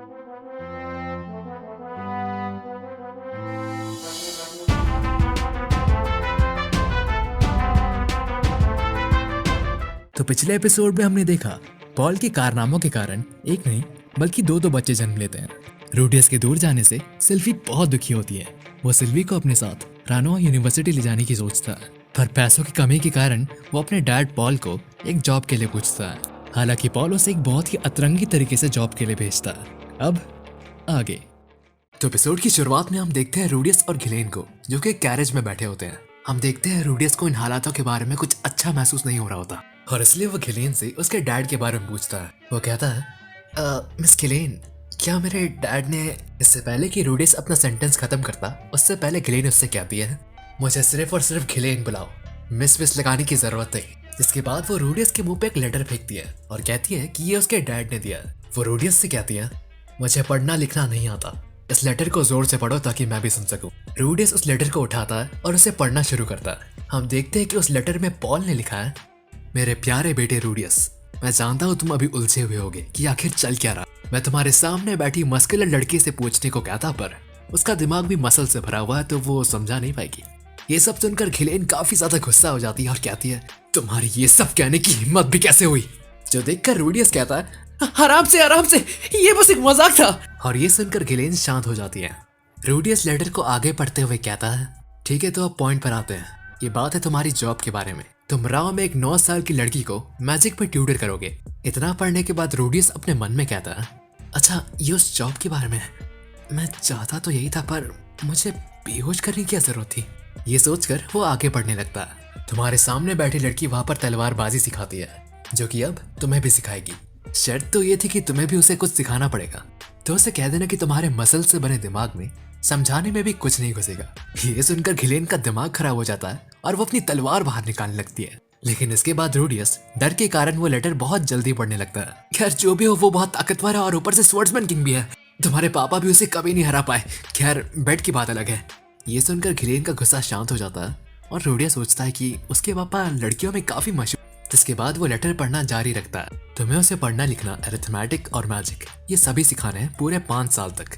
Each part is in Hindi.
तो पिछले एपिसोड में हमने देखा पॉल के कारनामों के कारण एक नहीं बल्कि दो बच्चे जन्म लेते हैं। रूडियस के दूर जाने से सिल्वी बहुत दुखी होती है। वो सिल्वी को अपने साथ रानोआ यूनिवर्सिटी ले जाने की सोचता है, पर पैसों की कमी के कारण वो अपने डैड पॉल को एक जॉब के लिए पूछता है। हालांकि पॉल उसे एक बहुत ही अतरंगी तरीके से जॉब के लिए भेजता है। अब आगे तो एपिसोड की शुरुआत में हम देखते हैं रूडियस और घिलेन को, जो कि कैरेज में बैठे होते हैं। हम देखते हैं रूडियस को इन हालातों के बारे में कुछ अच्छा महसूस नहीं हो रहा होता और इसलिए वो घिलेन से उसके डैड के बारे में पूछता है। वो कहता है, मिस घिलेन, क्या मेरे डैड ने इससे पहले कि रूडियस अपना सेंटेंस खत्म करता उससे पहले घिलेन उससे कहती है, मुझे सिर्फ और सिर्फ घिलेन बुलाओ, मिस लगाने की जरूरत नहीं। जिसके बाद वो रूडियस के मुंह पे एक लेटर फेंकती है और कहती है कि ये उसके डैड ने दिया। वो रूडियस से कहती है, मुझे पढ़ना लिखना नहीं आता, इस लेटर को जोर से पढ़ो ताकि मैं भी सुन सकूं। रूडियस उस लेटर को उठाता है और उसे पढ़ना शुरू करता है। हम देखते हैं कि उस लेटर में पॉल ने लिखा है, मेरे प्यारे बेटे रूडियस, मैं जानता हूँ तुम अभी उलझे हुए होगे कि आखिर चल क्या रहा। मैं तुम्हारे सामने बैठी मस्कुलर लड़की से पूछने को कहता, पर उसका दिमाग भी मसल से भरा हुआ है तो वो समझा नहीं पाएगी। ये सब सुनकर घिलेन काफी ज्यादा गुस्सा हो जाती है और कहती है, तुम्हारी ये सब कहने की हिम्मत भी कैसे हुई। जो देखकर रूडियस कहता है, आराम से, ये बस एक मजाक था। और ये सुनकर घिलेन शांत हो जाती है। रूडियस लेटर को आगे पढ़ते हुए कहता है, ठीक है तो अब पॉइंट पर आते हैं। ये बात है तुम्हारी जॉब के बारे में। तुम राव में एक 9 साल की लड़की को मैजिक में ट्यूटर करोगे। इतना पढ़ने के बाद रूडियस अपने मन में कहता है, अच्छा ये उस जॉब के बारे में है। मैं चाहता तो यही था, पर मुझे बेहोश करने की क्या जरूरत थी। ये सोचकर वो आगे बढ़ने लगता है। तुम्हारे सामने बैठी लड़की वहां पर तलवारबाजी सिखाती है, जो कि अब तुम्हें भी सिखाएगी। शर्त तो ये थी कि तुम्हें भी उसे कुछ सिखाना पड़ेगा। तो उसे कह देना कि तुम्हारे मसल से बने दिमाग में समझाने में भी कुछ नहीं घुसेगा। ये सुनकर घिलेन का दिमाग खराब हो जाता है और वो अपनी तलवार बाहर निकालने लगती है। लेकिन इसके बाद रूडियस डर के कारण वो लेटर बहुत जल्दी पढ़ने लगता है। खैर जो भी हो, वो बहुत ताकतवर है और ऊपर से स्वर्ड्समैन किंग भी है। तुम्हारे पापा भी उसे कभी नहीं हरा पाए। खैर बेट की बात अलग है। ये सुनकर घिलेन का गुस्सा शांत हो जाता है और रूडियस सोचता है कि उसके पापा लड़कियों में काफी मशहूर। जिसके बाद वो लेटर पढ़ना जारी रखता है। तुम्हें उसे पढ़ना लिखना, अरिथमेटिक और मैजिक ये सभी सिखाने हैं पूरे 5 साल तक।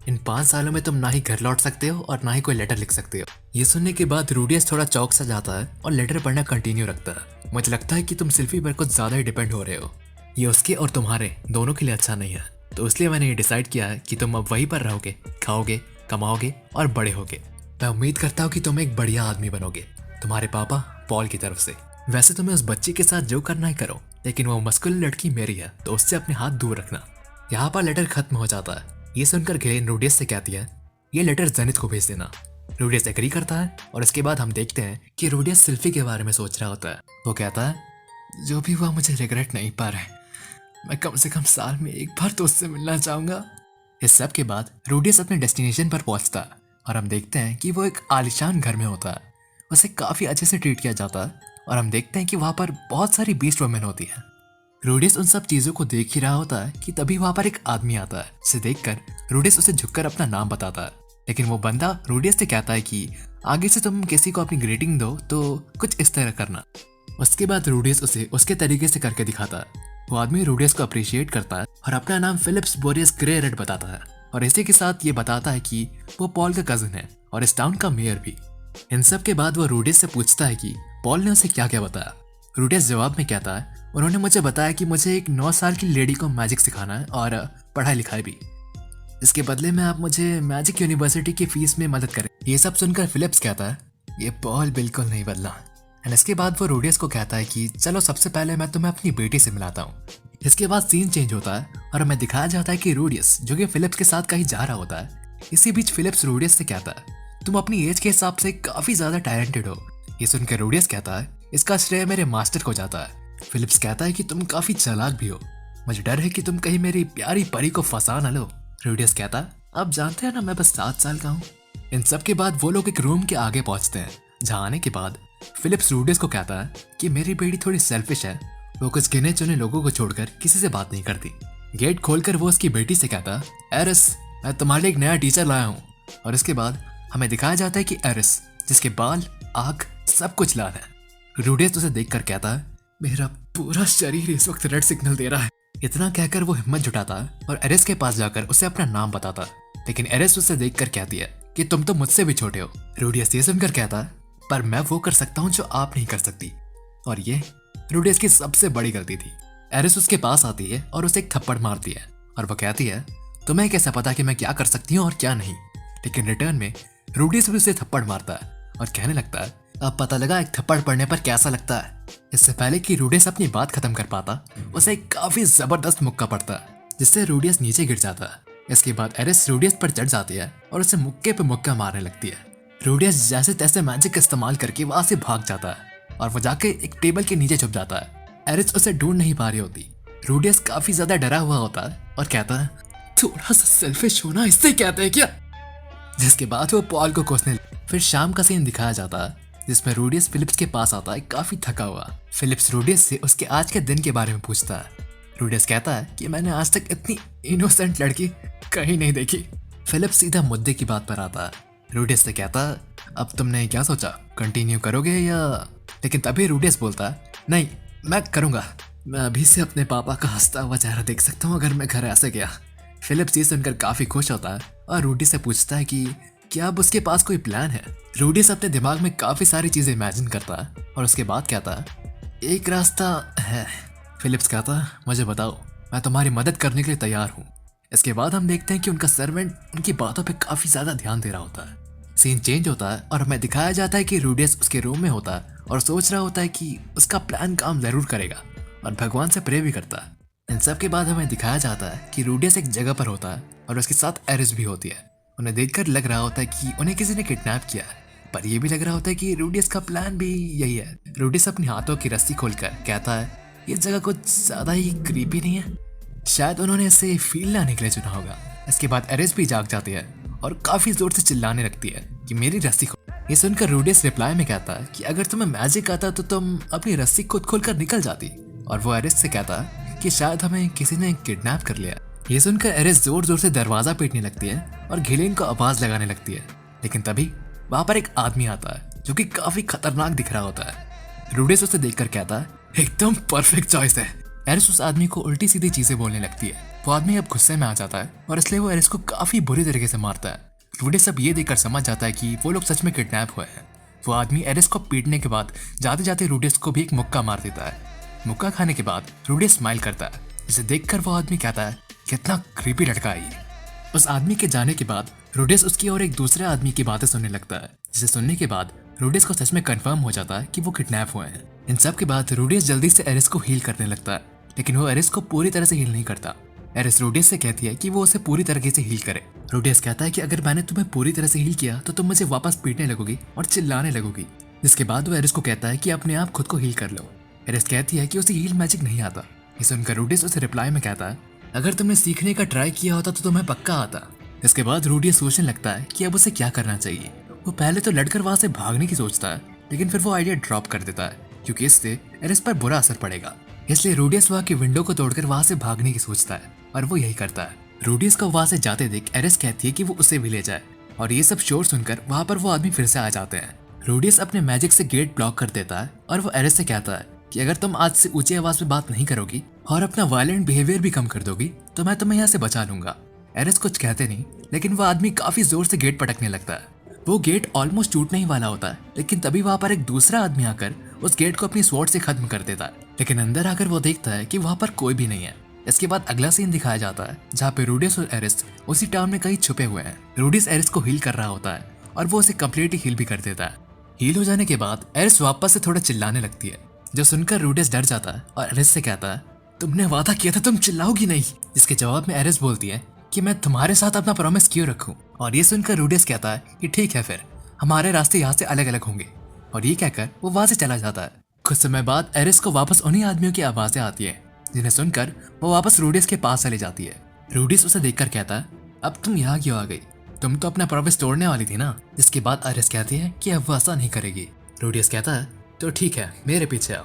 इन 5 सालों में तुम ना ही घर लौट सकते हो और ना ही कोई लेटर लिख सकते हो। ये सुनने के बाद रूडियस थोड़ा चौंक सा जाता है और लेटर पढ़ना कंटिन्यू रखता है। मुझे लगता है कि तुम सिल्वी पर कुछ ज्यादा ही डिपेंड हो रहे हो। ये उसके और तुम्हारे दोनों के लिए अच्छा नहीं है। तो इसलिए मैंने ये डिसाइड किया है कि तुम अब वहीं पर रहोगे, खाओगे, कमाओगे और बड़े होगे। मैं उम्मीद करता हूँ कि तुम एक बढ़िया आदमी बनोगे, तुम्हारे पापा पॉल की तरफ से। वैसे तुम्हें उस बच्ची के साथ जो करना है करो, लेकिन वो मस्कुलर लड़की मेरी है तो उससे अपने हाथ दूर रखना। यहाँ पर लेटर खत्म हो जाता है। ये सुनकर घिलेन रूडियस से कहती है, ये लेटर जेनिथ को भेज देना। रूडियस एग्री करता है और इसके बाद हम देखते हैं कि रूडियस सिल्वी के बारे में सोच रहा होता है। वो कहता है, जो भी हुआ मुझे रिग्रेट नहीं पा रहा है। मैं कम से कम साल में एक बार तो उससे मिलना चाहूंगा। इस सब के बाद रूडियस अपने डेस्टिनेशन पर पहुंचता है और हम देखते हैं कि वो एक आलिशान घर में होता है। उसे काफी अच्छे से ट्रीट किया जाता है और हम देखते हैं कि वहां पर बहुत सारी बीस्ट वुमेन होती है। रूडियस उन सब चीजों को देख ही रहा होता है कि तभी वहां पर एक आदमी आता है। जिसे देखकर रूडियस उसे झुककर अपना नाम बताता है। लेकिन वो बंदा रूडियस से कहता है कि आगे से तुम किसी को अपनी ग्रीटिंग दो तो कुछ इस तरह करना। उसके बाद रूडियस उसे उसके तरीके से करके दिखाता है। वो आदमी रूडियस को अप्रिशिएट करता है और अपना नाम फिलिप्स बोरियस ग्रे रेड बताता है और इसी के साथ ये बताता है कि वो पॉल का कजिन है और इस टाउन का मेयर भी। इन सब के बाद वो रूडियस से पूछता है कि पॉल ने उसे क्या क्या बताया। रूडियस जवाब में कहता है, उन्होंने मुझे बताया कि मुझे एक 9 साल की लेडी को मैजिक सिखाना है और पढ़ाई लिखाई भी। इसके बदले में आप मुझे मैजिक यूनिवर्सिटी की फीस में मदद करें। ये सब सुनकर फिलिप्स कहता है, ये पॉल बिल्कुल नहीं बदला। एंड इसके बाद वो रूडियस को कहता है कि चलो सबसे पहले मैं तुम्हें अपनी बेटी से मिलाता हूँ। इसके बाद सीन चेंज होता है और हमें दिखाया जाता है कि रूडियस जो कि फिलिप्स के साथ कहीं जा रहा होता है। इसी बीच फिलिप्स रूडियस से कहता है, तुम अपनी एज के हिसाब से काफी ज्यादा टैलेंटेड हो। ये सुनकर रूडियस कहता है, इसका श्रेय मेरे मास्टर को जाता है। फिलिप्स कहता है कि तुम काफी चालाक भी हो, मुझे डर है कि तुम कहीं मेरी प्यारी परी को फंसा न लो। रूडियस कहता है, आप जानते हैं ना मैं बस 7 साल का हूँ। इन सब के बाद वो लोग एक रूम के आगे पहुंचते हैं, जहाँ आने के बाद फिलिप्स रूडियस को कहता है कि मेरी बेटी थोड़ी सेल्फिश है, वो कुछ गिने चुने लोगों को छोड़कर किसी से बात नहीं करती। गेट खोलकर वो उसकी बेटी से कहता है, एरिस मैं तुम्हारे लिए एक नया टीचर लाया हूँ। और इसके बाद हमें दिखाया जाता है कि एरिस जिसके बाल, आँख सब कुछ लाल है। रूडियस उसे देखकर कहता है, मेरा पूरा शरीर इस वक्त रेड सिग्नल दे रहा है। इतना कहकर वो हिम्मत जुटाता और एरिस के पास जाकर उसे अपना नाम बताता, लेकिन एरिस उसे देखकर कहती है कि तुम तो मुझसे भी छोटे हो। रूडियस ये सुनकर कहता पर मैं वो कर सकता हूँ जो आप नहीं कर सकती, और ये रूडियस की सबसे बड़ी गलती थी। एरिस उसके पास आती है और उसे एक थप्पड़ मारती है और वो कहती है तुम्हें कैसे पता कि मैं क्या कर सकती हूँ और क्या नहीं। लेकिन रिटर्न में रूडियस भी उसे थप्पड़ मारता है और कहने लगता है अब पता लगा एक थप्पड़ पड़ने पर कैसा लगता है। इससे पहले कि रूडियस अपनी बात खत्म कर पाता उसे एक काफी जबरदस्त मुक्का पड़ता है जिससे रूडियस नीचे गिर जाता है। इसके बाद एरिस रूडियस पर चढ़ जाती है और उसे मुक्के पे मुक्का मारने लगती है। रूडियस जैसे तैसे मैजिक इस्तेमाल करके वहां से भाग जाता है और वो जाके एक टेबल के नीचे छुप जाता है। एरिस उसे ढूंढ नहीं पा रही होती। रूडियस काफी ज्यादा डरा हुआ होता है और कहता है थोड़ा सा सेल्फिश होना इससे कहते हैं क्या। जिसके बाद वो पॉल को कोसने फिर शाम का सीन दिखाया जाता है जिसमें रूडियस फिलिप्स के पास आता है काफी थका हुआ। फिलिप्स रूडियस से उसके आज के दिन के बारे में पूछता है। रूडियस कहता है कि मैंने आज तक इतनी इनोसेंट लड़की कहीं नहीं देखी। फिलिप्स सीधा मुद्दे की बात पर आता है। रूडियस से कहता है अब तुमने क्या सोचा, कंटिन्यू करोगे या। लेकिन तभी रूडियस बोलता है नहीं मैं करूंगा, मैं अभी से अपने पापा का हंसता हुआ चेहरा देख सकता हूँ अगर मैं घर ऐसे गया। फिलिप्स ये सुनकर काफी खुश होता है और रूडियस से पूछता है कि क्या अब उसके पास कोई प्लान है। रूडियस अपने दिमाग में काफी सारी चीजें इमेजिन करता है और उसके बाद कहता है एक रास्ता है। फिलिप्स कहता है मुझे बताओ, मैं तुम्हारी मदद करने के लिए तैयार हूँ। इसके बाद हम देखते हैं कि उनका सर्वेंट उनकी बातों पे काफी ज्यादा ध्यान दे रहा होता है। सीन चेंज होता है और हमें दिखाया जाता है कि रूडियस उसके रूम में होता है और सोच रहा होता है कि उसका प्लान काम जरूर करेगा और भगवान से प्रे भी करता है। इन सब के बाद हमें दिखाया जाता है कि रूडियस एक जगह पर होता है और उसके साथ एरिस भी होती है। उन्हें देखकर लग रहा होता है कि उन्हें किसी ने किडनैप किया है, पर यह भी लग रहा होता है कि रूडियस का प्लान भी यही है। रूडियस अपने हाथों की रस्सी खोलकर कहता है ये जगह कुछ ज्यादा ही क्रीपी नहीं है, शायद उन्होंने इसे फील लाने के लिए चुना होगा। इसके बाद एरिस भी जाग जाती है और काफी जोर से चिल्लाने लगती है कि मेरी रस्सी खोल। ये सुनकर रूडियस रिप्लाई में कहता है कि अगर तुम्हें मैजिक आता तो तुम अपनी रस्सी खुद खोलकर निकल जाती। और वो एरिस से कहता है कि शायद हमें किसी ने किडनैप कर लिया। ये सुनकर एरिस जोर जोर से दरवाजा पीटने लगती है और घिलेन को आवाज लगाने लगती है। लेकिन तभी वहां पर एक आदमी आता है जो कि काफी खतरनाक दिख रहा होता है। रूडियस उसे देखकर कहता है एकदम परफेक्ट चॉइस है। एरिस उस आदमी को उल्टी सीधी चीजें बोलने लगती है। वो आदमी अब गुस्से में आ जाता है और इसलिए वो एरिस को काफी बुरी तरीके से मारता है। रूडियस अब ये देखकर समझ जाता है कि वो लोग सच में किडनैप हुए हैं। वो आदमी एरिस को पीटने के बाद जाते जाते रूडियस को भी एक मुक्का मार देता है। मुक्का खाने के बाद रूडियस स्माइल करता है, जिसे देखकर वो आदमी कहता है कितना क्रीपी लड़का है ये। उस आदमी के जाने के बाद रूडियस उसकी और एक दूसरे आदमी की बातें सुनने लगता है, जिसे सुनने के बाद रूडियस को सच में कंफर्म हो जाता है कि वो किडनैप हुए हैं। इन सब के बाद रूडियस जल्दी से एरिस को हील करने लगता है, लेकिन वो एरिस को पूरी तरह से हील नहीं करता। एरिस रूडियस से कहती है कि वो उसे पूरी तरीके से हील करे। रूडियस कहता है कि अगर मैंने तुम्हें पूरी तरह से हील किया तो तुम मुझे वापस पीटने लगोगी और चिल्लाने लगोगी। जिसके बाद वो एरिस को कहता है कि अपने आप खुद को हील कर लो। एरिस कहती है कि उसे हील मैजिक नहीं आता। ये सुनकर रूडियस उसे रिप्लाई में कहता है अगर तुमने सीखने का ट्राई किया होता तो तुम्हें पक्का आता। इसके बाद रूडियस सोचने लगता है कि अब उसे क्या करना चाहिए। वो पहले तो लड़कर वहां से भागने की सोचता है, लेकिन फिर वो आइडिया ड्रॉप कर देता है क्योंकि इससे एरिस पर बुरा असर पड़ेगा। इसलिए रूडियस वहां की विंडो को तोड़कर वहां से भागने की सोचता है और वो यही करता है। रूडियस को वहां से जाते देख एरिस कहती है कि वो उसे भी ले जाए और ये सब शोर सुनकर वहां पर वो आदमी फिर से आ जाते हैं। रूडियस अपने मैजिक से गेट ब्लॉक कर देता है और वो एरिस से कहता है कि अगर तुम आज से ऊंची आवाज में बात नहीं करोगी और अपना वायलेंट बिहेवियर भी कम कर दोगी तो मैं तुम्हें यहाँ से बचा लूंगा। एरिस कुछ कहते नहीं, लेकिन वो आदमी काफी जोर से गेट पटकने लगता है। वो गेट ऑलमोस्ट टूटने ही वाला होता है, लेकिन तभी वहां पर एक दूसरा आदमी आकर उस गेट को अपनी स्वॉर्ड से खत्म कर देता है। लेकिन अंदर आकर वो देखता है कि वहां पर कोई भी नहीं है। इसके बाद अगला सीन दिखाया जाता है जहाँ पे रूडियस और एरिस उसी टाउन में कहीं छुपे हुए हैं। रूडियस एरिस को हील कर रहा होता है और वो उसे कम्प्लीटली हील भी कर देता है। हील हो जाने के बाद एरिस वापस से थोड़ा चिल्लाने लगती है, जो सुनकर रूडियस डर जाता है और एरिस से कहता है तुमने वादा किया था तुम चिल्लाओगी नहीं। इसके जवाब में एरिस बोलती है कि मैं तुम्हारे साथ अपना प्रॉमिस क्यों रखूं। और ये सुनकर रूडियस कहता है कि ठीक है, फिर हमारे रास्ते यहाँ से अलग अलग होंगे। और ये कहकर वो वहां से चला जाता है। कुछ समय बाद एरिस को वापस उन्हीं आदमियों की आवाजें आती है, जिन्हें सुनकर वो वापस रूडियस के पास चली जाती है। रूडियस उसे देखकर कहता है अब तुम यहाँ क्यों आ गई, तुम तो अपना प्रॉमिस तोड़ने वाली थी ना। जिसके बाद एरिस कहती है कि अब वो ऐसा नहीं करेगी। रूडियस कहता है तो ठीक है, मेरे पीछे आओ।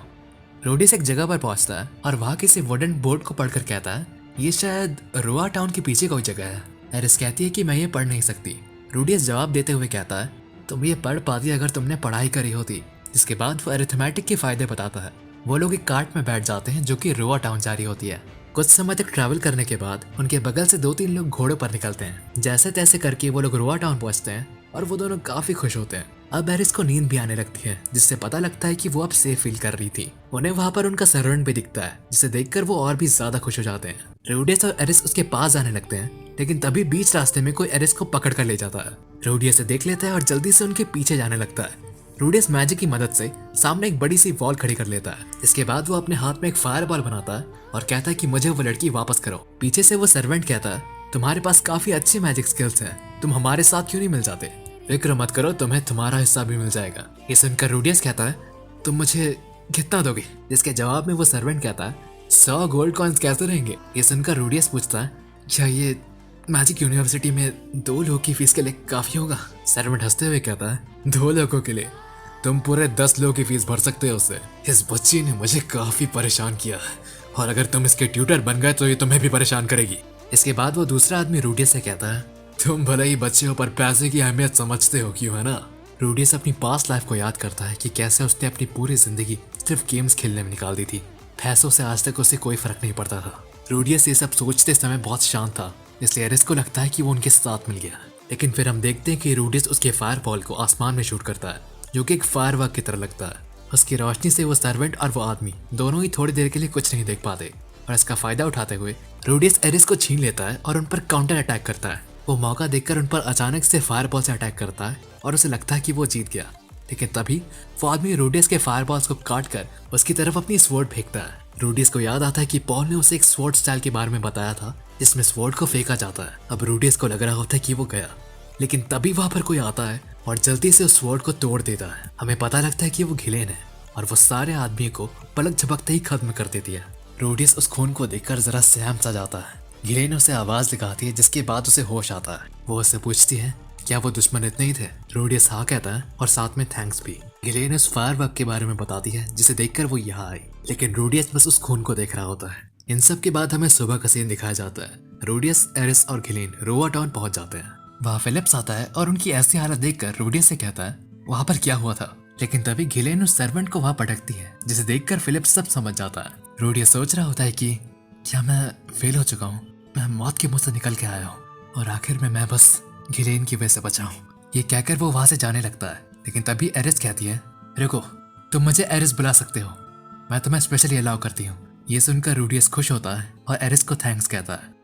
रूडियस एक जगह पर पहुंचता है और वहां किसी वुडन बोर्ड को पढ़कर कहता है ये शायद रोआ टाउन के पीछे कोई जगह है। एरिस कहती है कि मैं ये पढ़ नहीं सकती। रूडियस जवाब देते हुए कहता है तुम ये पढ़ पाती अगर तुमने पढ़ाई करी होती। जिसके बाद वो अरिथमेटिक के फायदे बताता है। वो लोग एक कार्ट में बैठ जाते हैं जो कि रोआ टाउन जा रही होती है। कुछ समय तक ट्रैवल करने के बाद उनके बगल से 2-3 लोग घोड़े पर निकलते हैं। जैसे तैसे करके वो लोग रोआ टाउन पहुंचते हैं और वो दोनों काफी खुश होते हैं। अब एरिस को नींद भी आने लगती है, जिससे पता लगता है कि वो अब सेफ फील कर रही थी। उन्हें वहां पर उनका सर्वेंट भी दिखता है, जिसे देखकर वो और भी ज्यादा खुश हो जाते हैं। रोडियस और एरिस उसके पास जाने लगते हैं, लेकिन तभी बीच रास्ते में कोई एरिस को पकड़ कर ले जाता है। रोडियस से देख लेता है और जल्दी से उनके पीछे जाने लगता है। रोडियस मैजिक की मदद से सामने एक बड़ी सी वॉल खड़ी कर लेता है। इसके बाद वो अपने हाथ में एक फायर बॉल बनाता है और कहता है कि मुझे वो लड़की वापस करो। पीछे से वो सर्वेंट कहता है, तुम्हारे पास काफी अच्छी मैजिक स्किल्स हैं, तुम हमारे साथ क्यों नहीं मिल जाते? फिक्र मत करो, तुम्हें तुम्हारा हिस्सा भी मिल जाएगा। ये सुनकर रोडियस कहता है, तुम मुझे कितना दोगे? जिसके जवाब में वो सर्वेंट कहता है, 100 गोल्ड कॉइन्स कैसे रहेंगे? ये सुनकर रोडियस पूछता है, क्या ये मैजिक यूनिवर्सिटी में 2 लोगों की फीस के लिए काफी होगा? सर्वेंट हंसते हुए कहता है, 2 लोगों के लिए तुम पूरे 10 लोगों की फीस भर सकते हो उससे। इस बच्ची ने मुझे काफी परेशान किया और अगर तुम इसके ट्यूटर बन गए तो ये तुम्हें भी परेशान करेगी। इसके बाद वो दूसरा आदमी रोडियस से कहता है, तुम भले ही बच्चे हो पर पैसे की अहमियत समझते हो, क्यों है ना? रोडियस अपनी पास्ट लाइफ को याद करता है कि कैसे उसने अपनी पूरी जिंदगी सिर्फ गेम्स खेलने में निकाल दी थी। पैसों से आज तक उसे कोई फर्क नहीं पड़ता था। रोडियस ये सब सोचते समय बहुत शांत था, इसलिए एरिस को लगता है कि वो उनके साथ मिल गया। लेकिन फिर हम देखते हैं कि रोडियस उसके फायर बॉल को आसमान में शूट करता है, जो कि एक फायरवर्क की तरह लगता है। उसकी रोशनी से वो सर्वेंट और वो आदमी दोनों ही थोड़ी देर के लिए कुछ नहीं देख पाते और इसका फायदा उठाते हुए रोडियस एरिस को छीन लेता है और उन पर काउंटर अटैक करता है। वो मौका देखकर उन पर अचानक से फायरबॉल से अटैक करता है और उसे लगता है कि वो जीत गया। लेकिन तभी वो आदमी रोडियस के फायरबॉल्स को काट कर उसकी तरफ अपनी स्वॉर्ड फेंकता है। रोडियस को याद आता है कि पॉल ने उसे एक स्वॉर्ड स्टाइल के बारे में बताया था, जिसमें स्वॉर्ड को फेंका जाता है। अब रोडियस को लग रहा होता है कि वो गया, लेकिन तभी वहां पर कोई आता है और जल्दी से उस स्वॉर्ड को तोड़ देता है। हमें पता लगता है कि वो घिलेन है और वो सारे आदमी को पलक झपकते ही खत्म कर देती है। रोडियस उस खून को देखकर जरा सहम सा जाता है। घिलेन उसे आवाज लगाती है, जिसके बाद उसे होश आता है। वो उससे पूछती है, क्या वो दुश्मन इतने ही थे? रोडियस हाँ कहता है और साथ में थैंक्स भी। घिलेन उस फायरवर्क के बारे में बताती है, जिसे देखकर वो यहाँ आई, लेकिन रोडियस बस उस खून को देख रहा होता है। इन सब के बाद हमें सुबह का सीन दिखाया जाता है। रोडियस, एरिस और घिलेन रोआ टाउन पहुंच जाते हैं। वहाँ फिलिप्स आता है और उनकी ऐसी हालत देखकर रोडियस से कहता है, वहाँ पर क्या हुआ था? लेकिन तभी घिलेन उस सर्वेंट को वहाँ पटकती है, जिसे देखकर फिलिप्स सब समझ जाता है। रोडियस सोच रहा होता है कि क्या मैं फेल हो चुका हूँ? मैं मौत के मुंह से निकल के आया हूँ और आखिर में मैं बस घिलेन की वजह से बचा हूँ। ये कहकर वो वहाँ से जाने लगता है, लेकिन तभी एरिस कहती है, रुको, तुम मुझे एरिस बुला सकते हो, मैं तुम्हें स्पेशली अलाउ करती हूँ। ये सुनकर रोडियस खुश होता है और एरिस को थैंक्स कहता है।